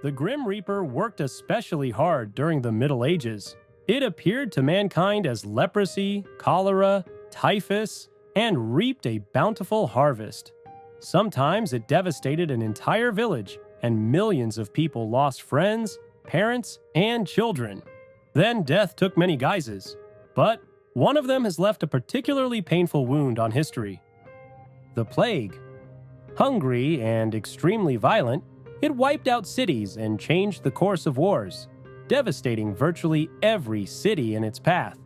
The Grim Reaper worked especially hard during the Middle Ages. It appeared to mankind as leprosy, cholera, typhus, and reaped a bountiful harvest. Sometimes it devastated an entire village, and millions of people lost friends, parents, and children. Then death took many guises, but one of them has left a particularly painful wound on history. The plague. Hungry and extremely violent, it wiped out cities and changed the course of wars, devastating virtually every city in its path.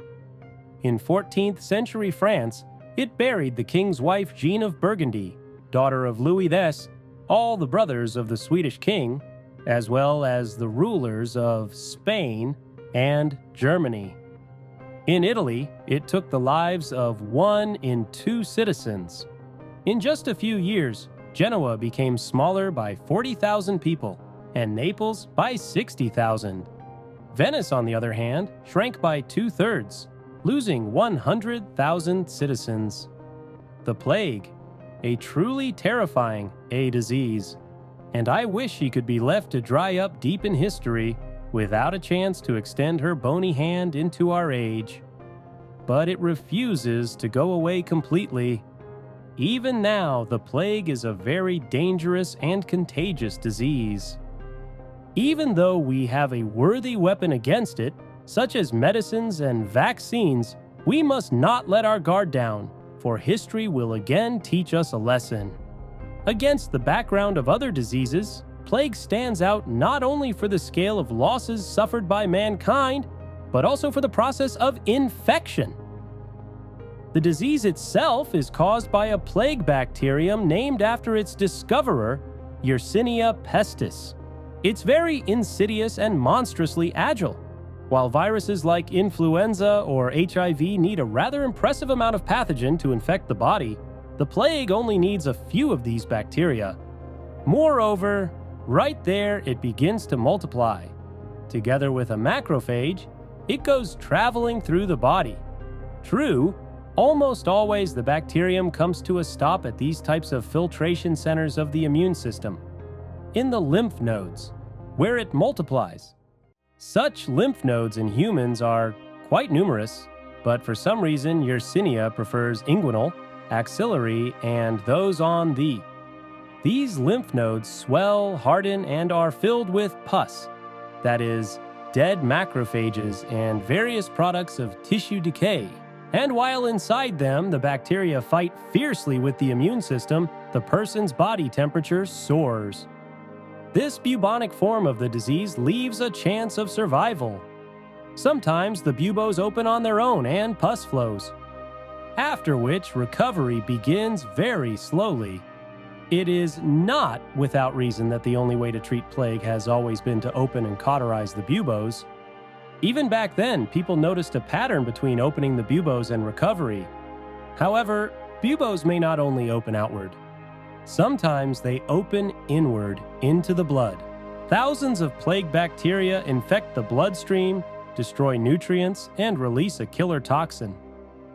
In 14th century France, it buried the king's wife Jean of Burgundy, daughter of Louis X, all the brothers of the Swedish king, as well as the rulers of Spain and Germany. In Italy, it took the lives of 1 in 2 citizens. In just a few years, Genoa became smaller by 40,000 people, and Naples by 60,000. Venice, on the other hand, shrank by 2/3, losing 100,000 citizens. The plague, a truly terrifying disease, and I wish she could be left to dry up deep in history without a chance to extend her bony hand into our age. But it refuses to go away completely. Even now, the plague is a very dangerous and contagious disease. Even though we have a worthy weapon against it, such as medicines and vaccines, we must not let our guard down, for history will again teach us a lesson. Against the background of other diseases, plague stands out not only for the scale of losses suffered by mankind, but also for the process of infection. The disease itself is caused by a plague bacterium named after its discoverer, Yersinia pestis. It's very insidious and monstrously agile. While viruses like influenza or HIV need a rather impressive amount of pathogen to infect the body, the plague only needs a few of these bacteria. Moreover, right there it begins to multiply. Together with a macrophage, it goes traveling through the body. True, almost always the bacterium comes to a stop at these types of filtration centers of the immune system, in the lymph nodes, where it multiplies. Such lymph nodes in humans are quite numerous, but for some reason Yersinia prefers inguinal, axillary, and those on the. These lymph nodes swell, harden, and are filled with pus, that is, dead macrophages and various products of tissue decay. And while inside them the bacteria fight fiercely with the immune system, the person's body temperature soars. This bubonic form of the disease leaves a chance of survival. Sometimes the buboes open on their own and pus flows, after which recovery begins very slowly. It is not without reason that the only way to treat plague has always been to open and cauterize the buboes. Even back then, people noticed a pattern between opening the buboes and recovery. However, buboes may not only open outward. Sometimes they open inward into the blood. Thousands of plague bacteria infect the bloodstream, destroy nutrients, and release a killer toxin.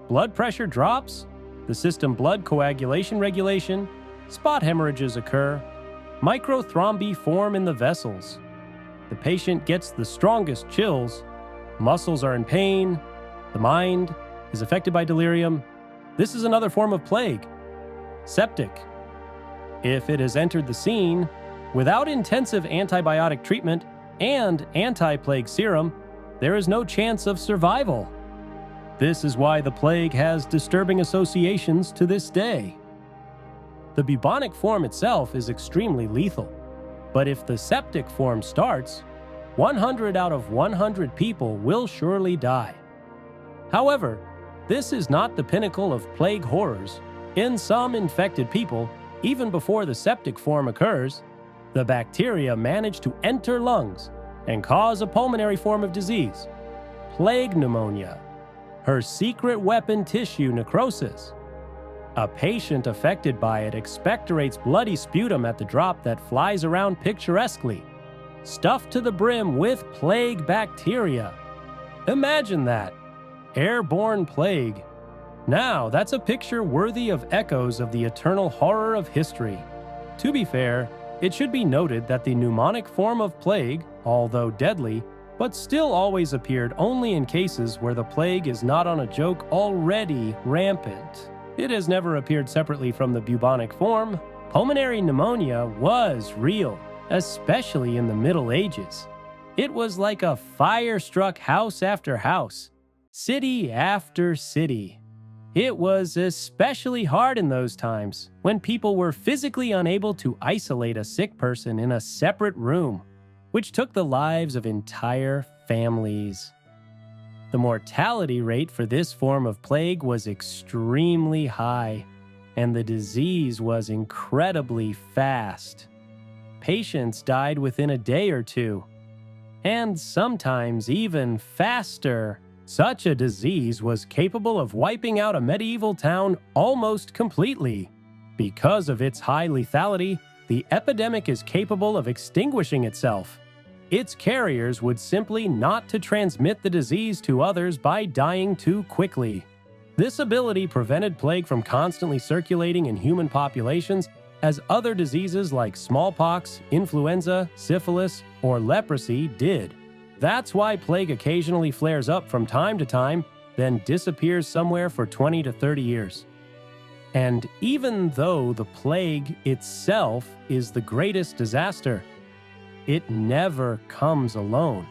Blood pressure drops, the system blood coagulation regulation, spot hemorrhages occur, microthrombi form in the vessels. The patient gets the strongest chills, muscles are in pain, the mind is affected by delirium. This is another form of plague. Septic. If it has entered the scene, without intensive antibiotic treatment and anti-plague serum, there is no chance of survival. This is why the plague has disturbing associations to this day. The bubonic form itself is extremely lethal, but if the septic form starts, 100 out of 100 people will surely die. However, this is not the pinnacle of plague horrors. In some infected people, even before the septic form occurs, the bacteria manage to enter lungs and cause a pulmonary form of disease, plague pneumonia. Her secret weapon, tissue necrosis. A patient affected by it expectorates bloody sputum at the drop that flies around picturesquely, stuffed to the brim with plague bacteria. Imagine that. Airborne plague. Now, that's a picture worthy of echoes of the eternal horror of history. To be fair, It should be noted that the pneumonic form of plague, although deadly, but still always appeared only in cases where the plague is not on a joke already rampant. It has never appeared separately from the bubonic form. Pulmonary pneumonia was real, especially in the Middle Ages. It was like a fire-struck house after house, city after city. It was especially hard in those times, when people were physically unable to isolate a sick person in a separate room, which took the lives of entire families. The mortality rate for this form of plague was extremely high, and the disease was incredibly fast. Patients died within a day or two, and sometimes even faster. Such a disease was capable of wiping out a medieval town almost completely. Because of its high lethality, the epidemic is capable of extinguishing itself. Its carriers would simply not to transmit the disease to others by dying too quickly. This ability prevented plague from constantly circulating in human populations, as other diseases like smallpox, influenza, syphilis, or leprosy did. That's why plague occasionally flares up from time to time, then disappears somewhere for 20 to 30 years. And even though the plague itself is the greatest disaster, it never comes alone.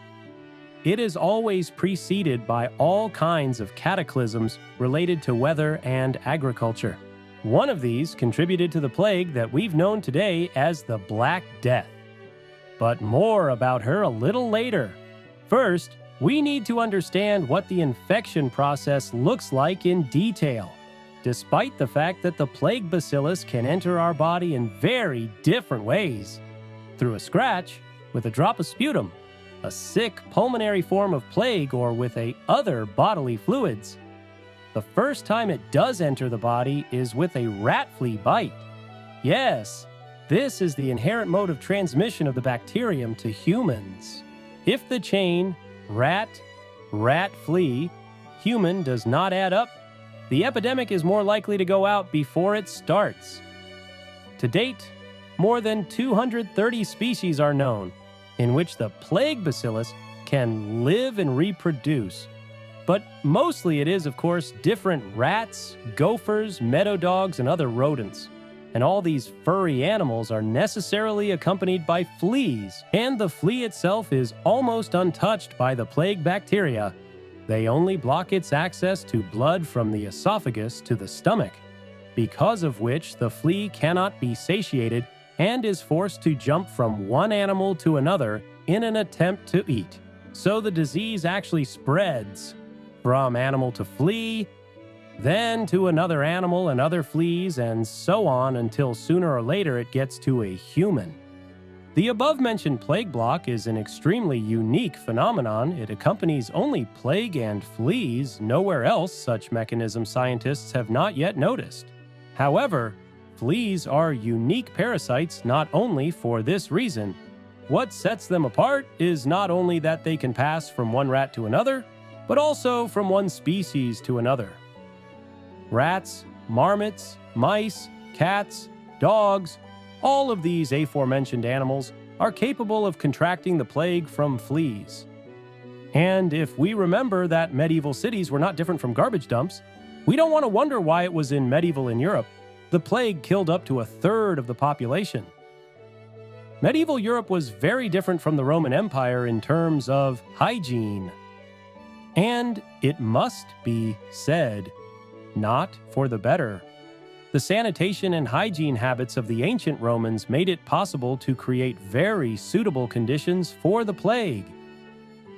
It is always preceded by all kinds of cataclysms related to weather and agriculture. One of these contributed to the plague that we've known today as the Black Death. But more about her a little later. First, we need to understand what the infection process looks like in detail, despite the fact that the plague bacillus can enter our body in very different ways. Through a scratch, with a drop of sputum, a sick pulmonary form of plague, or with other bodily fluids. The first time it does enter the body is with a rat flea bite. Yes, this is the inherent mode of transmission of the bacterium to humans. If the chain rat, flea, human does not add up, the epidemic is more likely to go out before it starts. To date, more than 230 species are known, in which the plague bacillus can live and reproduce. But mostly it is, of course, different rats, gophers, meadow dogs, and other rodents. And all these furry animals are necessarily accompanied by fleas, and the flea itself is almost untouched by the plague bacteria. They only block its access to blood from the esophagus to the stomach, because of which the flea cannot be satiated and is forced to jump from one animal to another in an attempt to eat. So the disease actually spreads from animal to flea, then to another animal and other fleas, and so on until sooner or later it gets to a human. The above-mentioned plague block is an extremely unique phenomenon. It accompanies only plague and fleas. Nowhere else such mechanism scientists have not yet noticed. However, fleas are unique parasites not only for this reason. What sets them apart is not only that they can pass from one rat to another, but also from one species to another. Rats, marmots, mice, cats, dogs, all of these aforementioned animals are capable of contracting the plague from fleas. And if we remember that medieval cities were not different from garbage dumps, we don't want to wonder why it was in medieval in Europe. The plague killed up to a third of the population. Medieval Europe was very different from the Roman Empire in terms of hygiene. And it must be said, not for the better. The sanitation and hygiene habits of the ancient Romans made it possible to create very suitable conditions for the plague.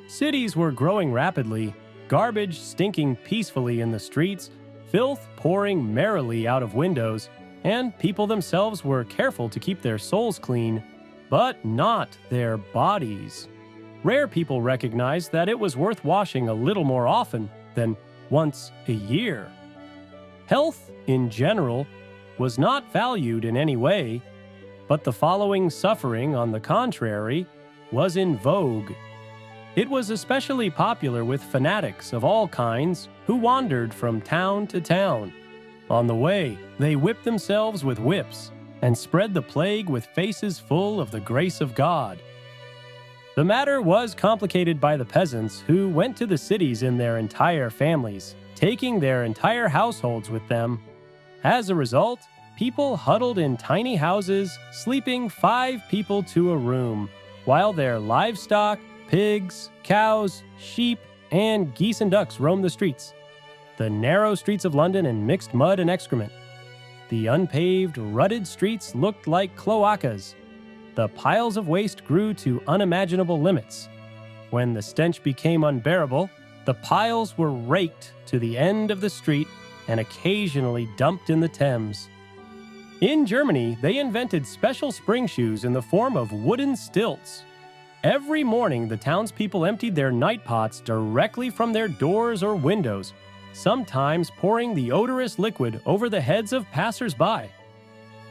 Cities were growing rapidly, garbage stinking peacefully in the streets, filth pouring merrily out of windows, and people themselves were careful to keep their souls clean, but not their bodies. Rare people recognized that it was worth washing a little more often than once a year. Health, in general, was not valued in any way, but the following suffering, on the contrary, was in vogue. It was especially popular with fanatics of all kinds who wandered from town to town. On the way, they whipped themselves with whips, and spread the plague with faces full of the grace of God. The matter was complicated by the peasants who went to the cities in their entire families, taking their entire households with them. As a result, people huddled in tiny houses, sleeping 5 people to a room, while their livestock, pigs, cows, sheep, and geese and ducks roamed the streets. The narrow streets of London and mixed mud and excrement. The unpaved, rutted streets looked like cloacas. The piles of waste grew to unimaginable limits. When the stench became unbearable, the piles were raked to the end of the street and occasionally dumped in the Thames. In Germany, they invented special spring shoes in the form of wooden stilts. Every morning, the townspeople emptied their night pots directly from their doors or windows, sometimes pouring the odorous liquid over the heads of passers-by.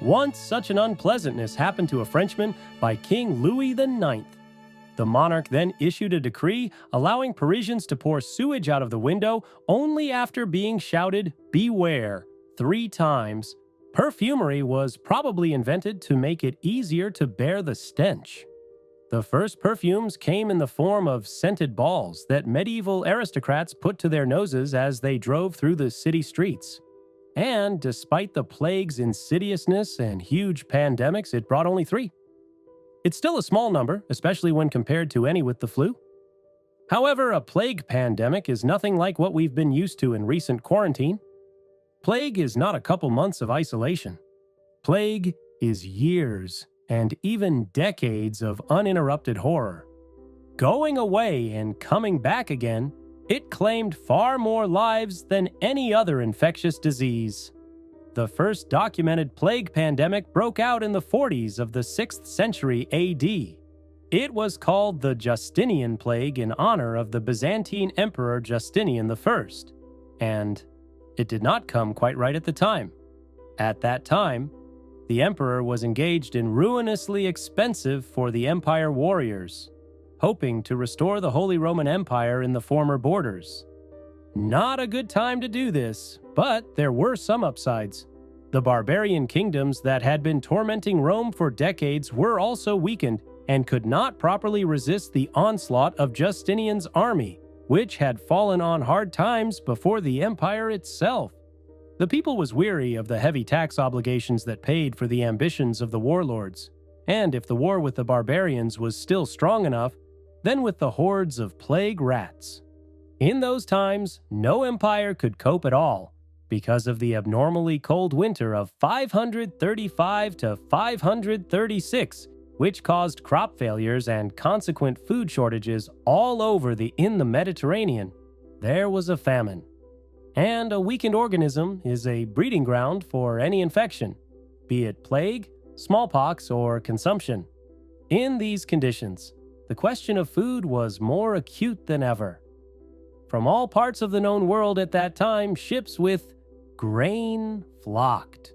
Once such an unpleasantness happened to a Frenchman by King Louis IX. The monarch then issued a decree allowing Parisians to pour sewage out of the window only after being shouted, "Beware," 3 times. Perfumery was probably invented to make it easier to bear the stench. The first perfumes came in the form of scented balls that medieval aristocrats put to their noses as they drove through the city streets. And despite the plague's insidiousness and huge pandemics, it brought only 3. It's still a small number, especially when compared to any with the flu. However, a plague pandemic is nothing like what we've been used to in recent quarantine. Plague is not a couple months of isolation. Plague is years and even decades of uninterrupted horror. Going away and coming back again, it claimed far more lives than any other infectious disease. The first documented plague pandemic broke out in the 40s of the 6th century AD. It was called the Justinian Plague in honor of the Byzantine Emperor Justinian I, and it did not come quite right at the time. At that time, the emperor was engaged in ruinously expensive for the empire warriors, hoping to restore the Holy Roman Empire in the former borders. Not a good time to do this, but there were some upsides. The barbarian kingdoms that had been tormenting Rome for decades were also weakened and could not properly resist the onslaught of Justinian's army, which had fallen on hard times before the empire itself. The people was weary of the heavy tax obligations that paid for the ambitions of the warlords, and if the war with the barbarians was still strong enough, then with the hordes of plague rats. In those times, no empire could cope at all because of the abnormally cold winter of 535 to 536, which caused crop failures and consequent food shortages all over in the Mediterranean. There was a famine. And a weakened organism is a breeding ground for any infection, be it plague, smallpox, or consumption. In these conditions, the question of food was more acute than ever. From all parts of the known world at that time, ships with grain flocked.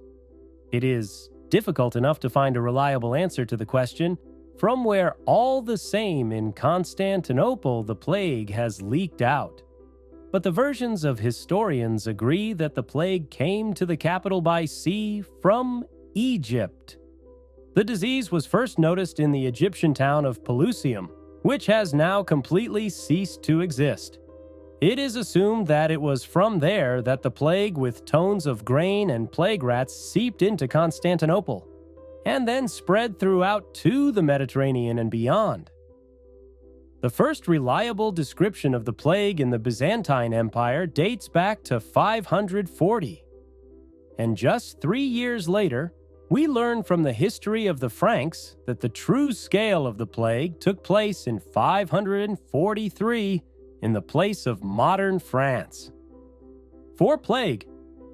It is difficult enough to find a reliable answer to the question, from where all the same in Constantinople the plague has leaked out. But the versions of historians agree that the plague came to the capital by sea from Egypt. The disease was first noticed in the Egyptian town of Pelusium, which has now completely ceased to exist. It is assumed that it was from there that the plague with tones of grain and plague rats seeped into Constantinople, and then spread throughout to the Mediterranean and beyond. The first reliable description of the plague in the Byzantine Empire dates back to 540. And just 3 years later, we learn from the history of the Franks that the true scale of the plague took place in 543 in the place of modern France. For plague,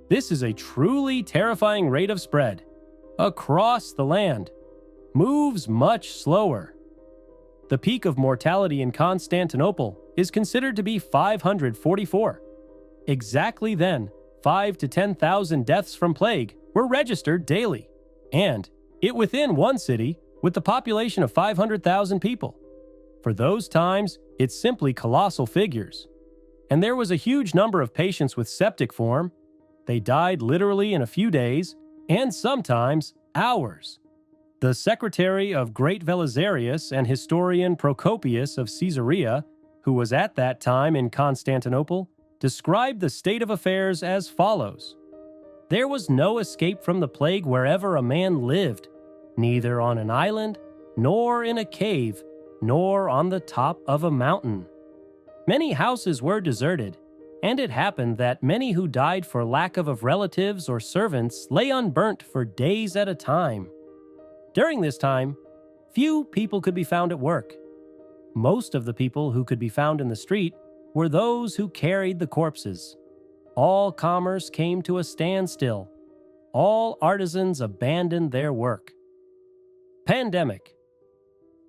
this is a truly terrifying rate of spread. Across the land, moves much slower. The peak of mortality in Constantinople is considered to be 544. Exactly then, 5,000 to 10,000 deaths from plague were registered daily, and it within one city with the population of 500,000 people. For those times, it's simply colossal figures. And there was a huge number of patients with septic form. They died literally in a few days, and sometimes hours. The secretary of Great Belisarius and historian Procopius of Caesarea, who was at that time in Constantinople, described the state of affairs as follows. There was no escape from the plague wherever a man lived, neither on an island, nor in a cave, nor on the top of a mountain. Many houses were deserted, and it happened that many who died for lack of relatives or servants lay unburnt for days at a time. During this time, few people could be found at work. Most of the people who could be found in the street were those who carried the corpses. All commerce came to a standstill. All artisans abandoned their work. Pandemic.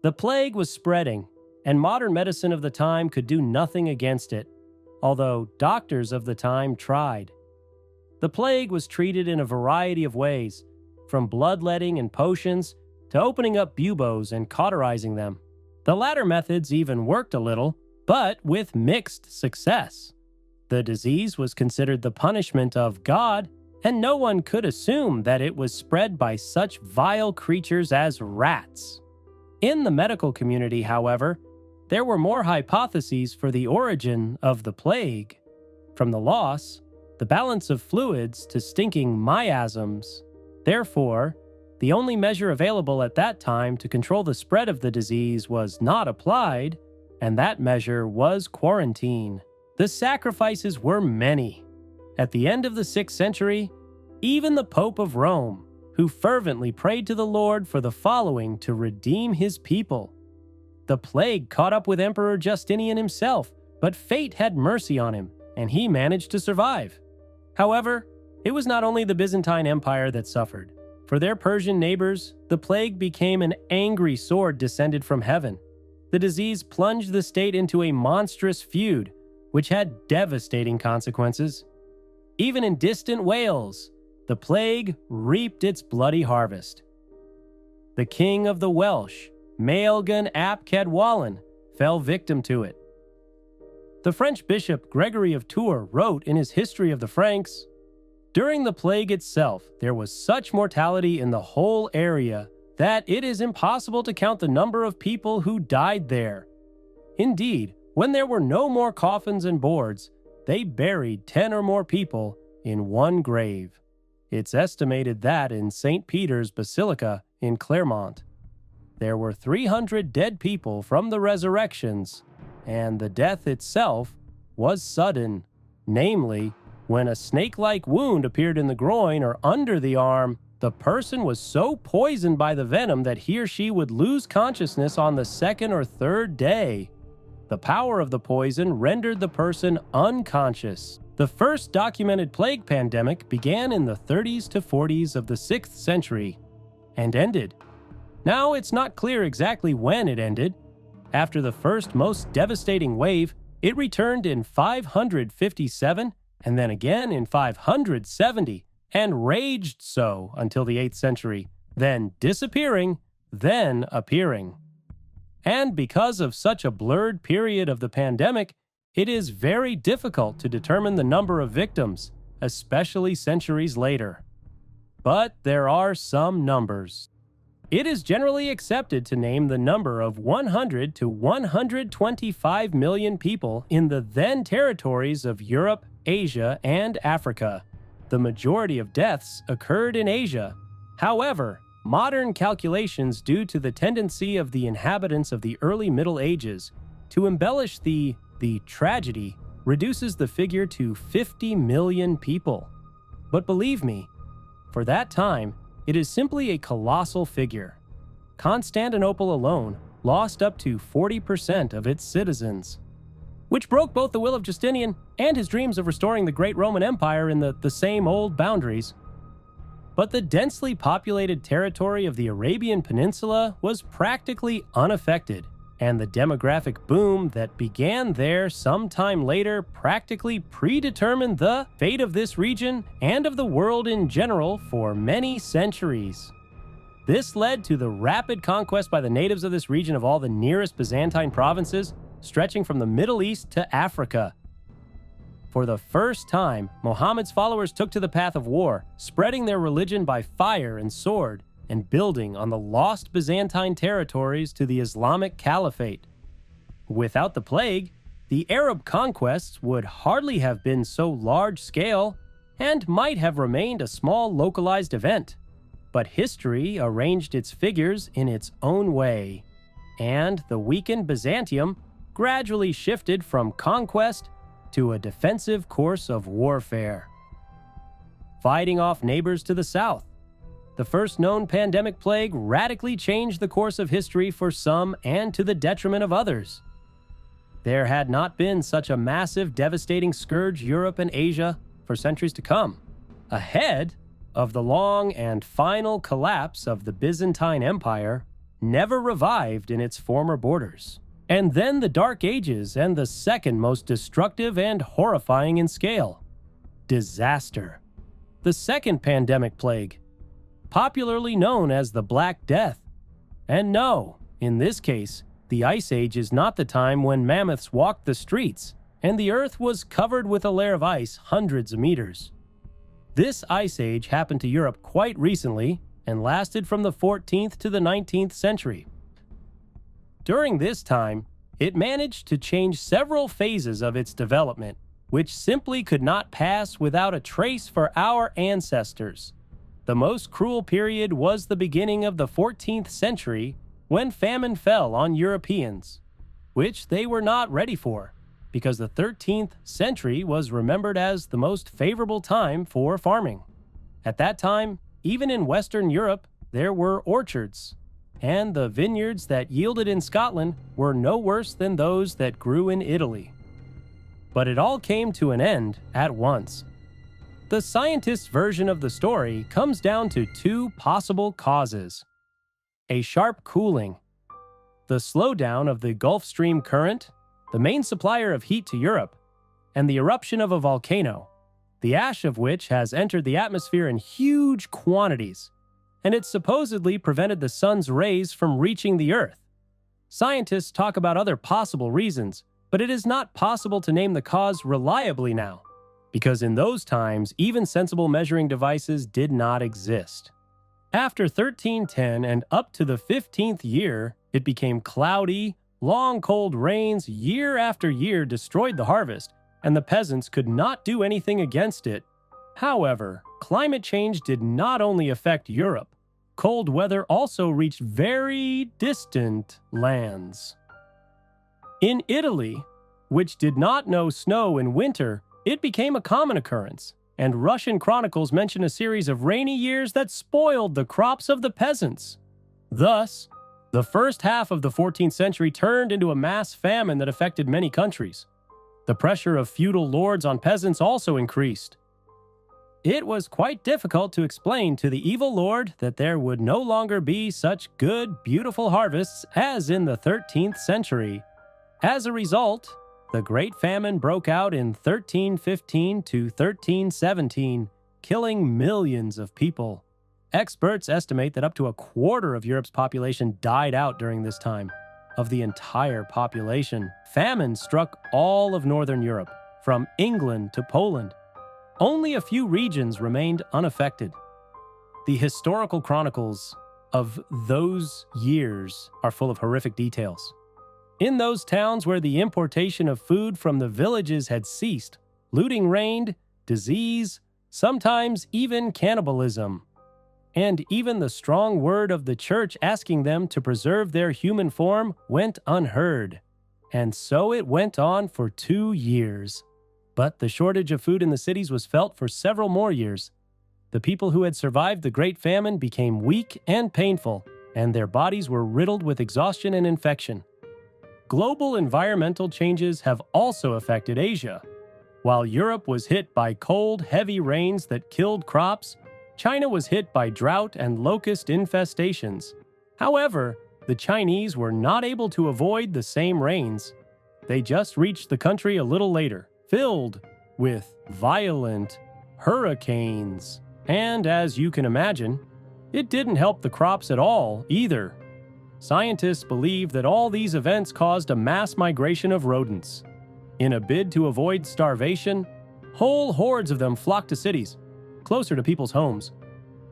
The plague was spreading, and modern medicine of the time could do nothing against it, although doctors of the time tried. The plague was treated in a variety of ways, from bloodletting and potions to opening up buboes and cauterizing them. The latter methods even worked a little, but with mixed success. The disease was considered the punishment of God, and no one could assume that it was spread by such vile creatures as rats. In the medical community, however, there were more hypotheses for the origin of the plague, from the loss, the balance of fluids to stinking miasms. Therefore, the only measure available at that time to control the spread of the disease was not applied, and that measure was quarantine. The sacrifices were many. At the end of the 6th century, even the Pope of Rome, who fervently prayed to the Lord for the following to redeem his people. The plague caught up with Emperor Justinian himself, but fate had mercy on him, and he managed to survive. However, it was not only the Byzantine Empire that suffered. For their Persian neighbors, the plague became an angry sword descended from heaven. The disease plunged the state into a monstrous feud, which had devastating consequences. Even in distant Wales, the plague reaped its bloody harvest. The king of the Welsh, Maelgwn ap Cadwallon, fell victim to it. The French bishop Gregory of Tours wrote in his History of the Franks, "During the plague itself, there was such mortality in the whole area that it is impossible to count the number of people who died there. Indeed, when there were no more coffins and boards, they buried 10 or more people in one grave. It's estimated that in St. Peter's Basilica in Clermont, there were 300 dead people from the resurrections, and the death itself was sudden, namely, when a snake-like wound appeared in the groin or under the arm, the person was so poisoned by the venom that he or she would lose consciousness on the 2nd or 3rd day. The power of the poison rendered the person unconscious." The first documented plague pandemic began in the 30s to 40s of the 6th century and ended. Now it's not clear exactly when it ended. After the first most devastating wave, it returned in 557 and then again in 570, and raged so until the 8th century, then disappearing, then appearing. And because of such a blurred period of the pandemic, it is very difficult to determine the number of victims, especially centuries later. But there are some numbers. It is generally accepted to name the number of 100 to 125 million people in the then territories of Europe, Asia, and Africa. The majority of deaths occurred in Asia. However, modern calculations due to the tendency of the inhabitants of the early Middle Ages to embellish the tragedy reduces the figure to 50 million people. But believe me, for that time, it is simply a colossal figure. Constantinople alone lost up to 40% of its citizens, which broke both the will of Justinian and his dreams of restoring the great Roman Empire in the same old boundaries. But the densely populated territory of the Arabian Peninsula was practically unaffected, and the demographic boom that began there sometime later practically predetermined the fate of this region and of the world in general for many centuries. This led to the rapid conquest by the natives of this region of all the nearest Byzantine provinces, stretching from the Middle East to Africa. For the first time, Muhammad's followers took to the path of war, spreading their religion by fire and sword, and building on the lost Byzantine territories to the Islamic Caliphate. Without the plague, the Arab conquests would hardly have been so large-scale and might have remained a small localized event. But history arranged its figures in its own way, and the weakened Byzantium gradually shifted from conquest to a defensive course of warfare. Fighting off neighbors to the south, the first known pandemic plague radically changed the course of history for some and to the detriment of others. There had not been such a massive, devastating scourge Europe and Asia for centuries to come, ahead of the long and final collapse of the Byzantine Empire, never revived in its former borders. And then the Dark Ages and the second most destructive and horrifying in scale, disaster. The second pandemic plague, popularly known as the Black Death. And no, in this case, the Ice Age is not the time when mammoths walked the streets and the Earth was covered with a layer of ice hundreds of meters. This Ice Age happened to Europe quite recently and lasted from the 14th to the 19th century. During this time, it managed to change several phases of its development, which simply could not pass without a trace for our ancestors. The most cruel period was the beginning of the 14th century, when famine fell on Europeans, which they were not ready for, because the 13th century was remembered as the most favorable time for farming. At that time, even in Western Europe, there were orchards, and the vineyards that yielded in Scotland were no worse than those that grew in Italy. But it all came to an end at once. The scientist's version of the story comes down to two possible causes: a sharp cooling, the slowdown of the Gulf Stream current, the main supplier of heat to Europe, and the eruption of a volcano, the ash of which has entered the atmosphere in huge quantities, and it supposedly prevented the sun's rays from reaching the Earth. Scientists talk about other possible reasons, but it is not possible to name the cause reliably now, because in those times, even sensible measuring devices did not exist. After 1310 and up to the 15th year, it became cloudy, long cold rains year after year destroyed the harvest, and the peasants could not do anything against it. However, climate change did not only affect Europe. Cold weather also reached very distant lands. In Italy, which did not know snow in winter, it became a common occurrence, and Russian chronicles mention a series of rainy years that spoiled the crops of the peasants. Thus, the first half of the 14th century turned into a mass famine that affected many countries. The pressure of feudal lords on peasants also increased. It was quite difficult to explain to the evil lord that there would no longer be such good, beautiful harvests as in the 13th century. As a result, the Great Famine broke out in 1315 to 1317, killing millions of people. Experts estimate that up to a quarter of Europe's population died out during this time. Of the entire population, famine struck all of Northern Europe, from England to Poland. Only a few regions remained unaffected. The historical chronicles of those years are full of horrific details. In those towns where the importation of food from the villages had ceased, looting reigned, disease, sometimes even cannibalism. And even the strong word of the church asking them to preserve their human form went unheard. And so it went on for 2 years. But the shortage of food in the cities was felt for several more years. The people who had survived the Great Famine became weak and painful, and their bodies were riddled with exhaustion and infection. Global environmental changes have also affected Asia. While Europe was hit by cold, heavy rains that killed crops, China was hit by drought and locust infestations. However, the Chinese were not able to avoid the same rains. They just reached the country a little later, filled with violent hurricanes. And as you can imagine, it didn't help the crops at all either. Scientists believe that all these events caused a mass migration of rodents. In a bid to avoid starvation, whole hordes of them flocked to cities, closer to people's homes.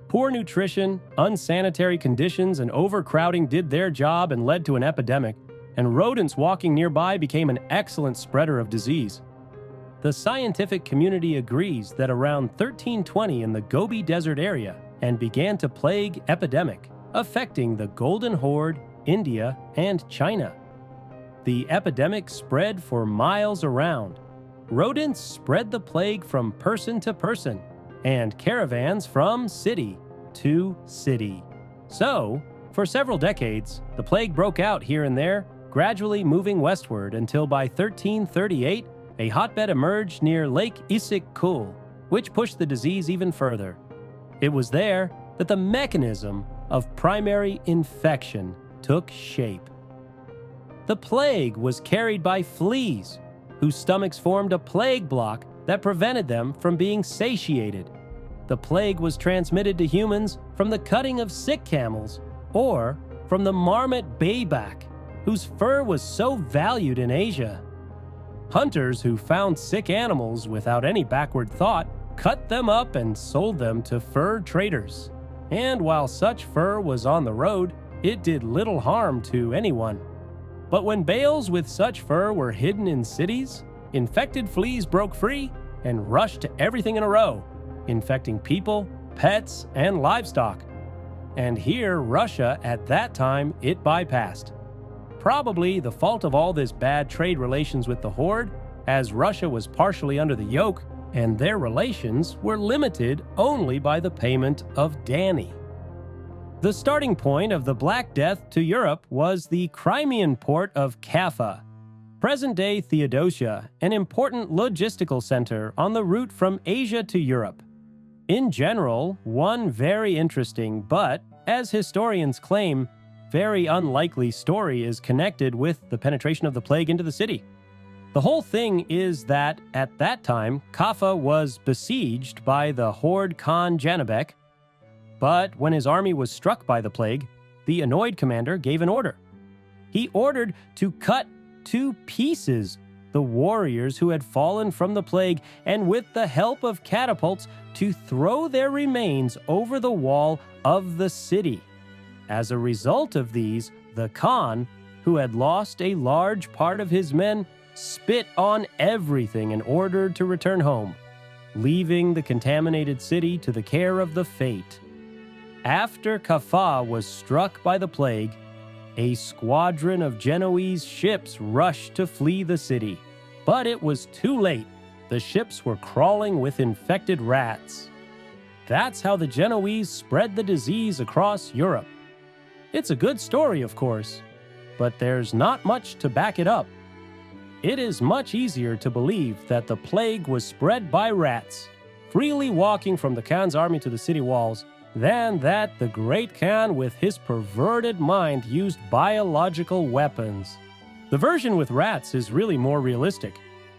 Poor nutrition, unsanitary conditions, and overcrowding did their job and led to an epidemic, and rodents walking nearby became an excellent spreader of disease. The scientific community agrees that around 1320 in the Gobi Desert area and began to plague epidemic, affecting the Golden Horde, India, and China. The epidemic spread for miles around. Rodents spread the plague from person to person, and caravans from city to city. So, for several decades, the plague broke out here and there, gradually moving westward until by 1338, a hotbed emerged near Lake Issyk-Kul, which pushed the disease even further. It was there that the mechanism of primary infection took shape. The plague was carried by fleas, whose stomachs formed a plague block that prevented them from being satiated. The plague was transmitted to humans from the cutting of sick camels or from the marmot bayback, whose fur was so valued in Asia. Hunters who found sick animals without any backward thought cut them up and sold them to fur traders. And while such fur was on the road, it did little harm to anyone. But when bales with such fur were hidden in cities, infected fleas broke free and rushed to everything in a row, infecting people, pets, and livestock. And here, Russia, at that time, it bypassed. Probably the fault of all this bad trade relations with the Horde, as Russia was partially under the yoke, and their relations were limited only by the payment of Danny. The starting point of the Black Death to Europe was the Crimean port of Kaffa, present-day Theodosia, an important logistical center on the route from Asia to Europe. In general, one very interesting but, as historians claim, very unlikely story is connected with the penetration of the plague into the city. The whole thing is that, at that time, Kaffa was besieged by the Horde Khan Janibek, but when his army was struck by the plague, the annoyed commander gave an order. He ordered to cut to pieces the warriors who had fallen from the plague, and with the help of catapults, to throw their remains over the wall of the city. As a result of these, the Khan, who had lost a large part of his men, spit on everything and ordered to return home, leaving the contaminated city to the care of the fate. After Kaffa was struck by the plague, a squadron of Genoese ships rushed to flee the city. But it was too late. The ships were crawling with infected rats. That's how the Genoese spread the disease across Europe. It's a good story, of course, but there's not much to back it up. It is much easier to believe that the plague was spread by rats, freely walking from the Khan's army to the city walls, than that the great Khan with his perverted mind used biological weapons. The version with rats is really more realistic.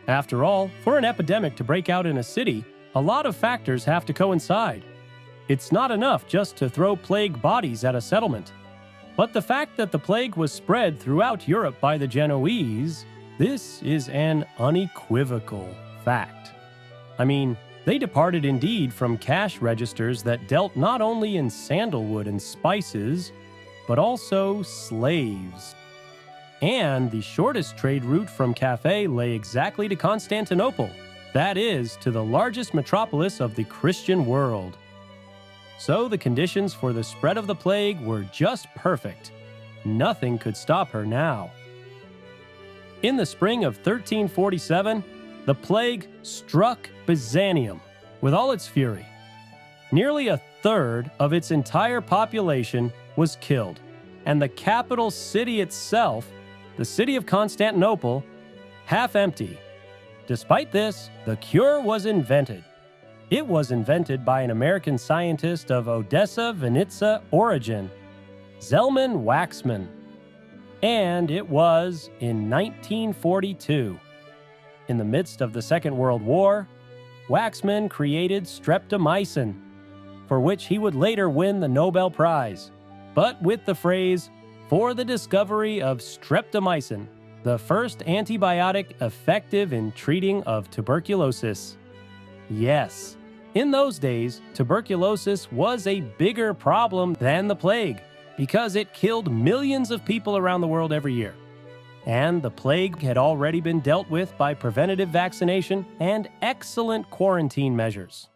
After all, for an epidemic to break out in a city, a lot of factors have to coincide. It's not enough just to throw plague bodies at a settlement. But the fact that the plague was spread throughout Europe by the Genoese, this is an unequivocal fact. I mean, they departed indeed from cash registers that dealt not only in sandalwood and spices, but also slaves. And the shortest trade route from Cathay lay exactly to Constantinople, that is, to the largest metropolis of the Christian world. So the conditions for the spread of the plague were just perfect. Nothing could stop her now. In the spring of 1347, the plague struck Byzantium with all its fury. Nearly a third of its entire population was killed, and the capital city itself, the city of Constantinople, half empty. Despite this, the cure was invented. It was invented by an American scientist of Odessa, Vinnytsia origin, Zellman Waxman. And it was in 1942. In the midst of the Second World War, Waxman created streptomycin, for which he would later win the Nobel Prize, but with the phrase, "for the discovery of streptomycin, the first antibiotic effective in treating of tuberculosis." Yes, In those days, tuberculosis was a bigger problem than the plague because it killed millions of people around the world every year. And the plague had already been dealt with by preventative vaccination and excellent quarantine measures.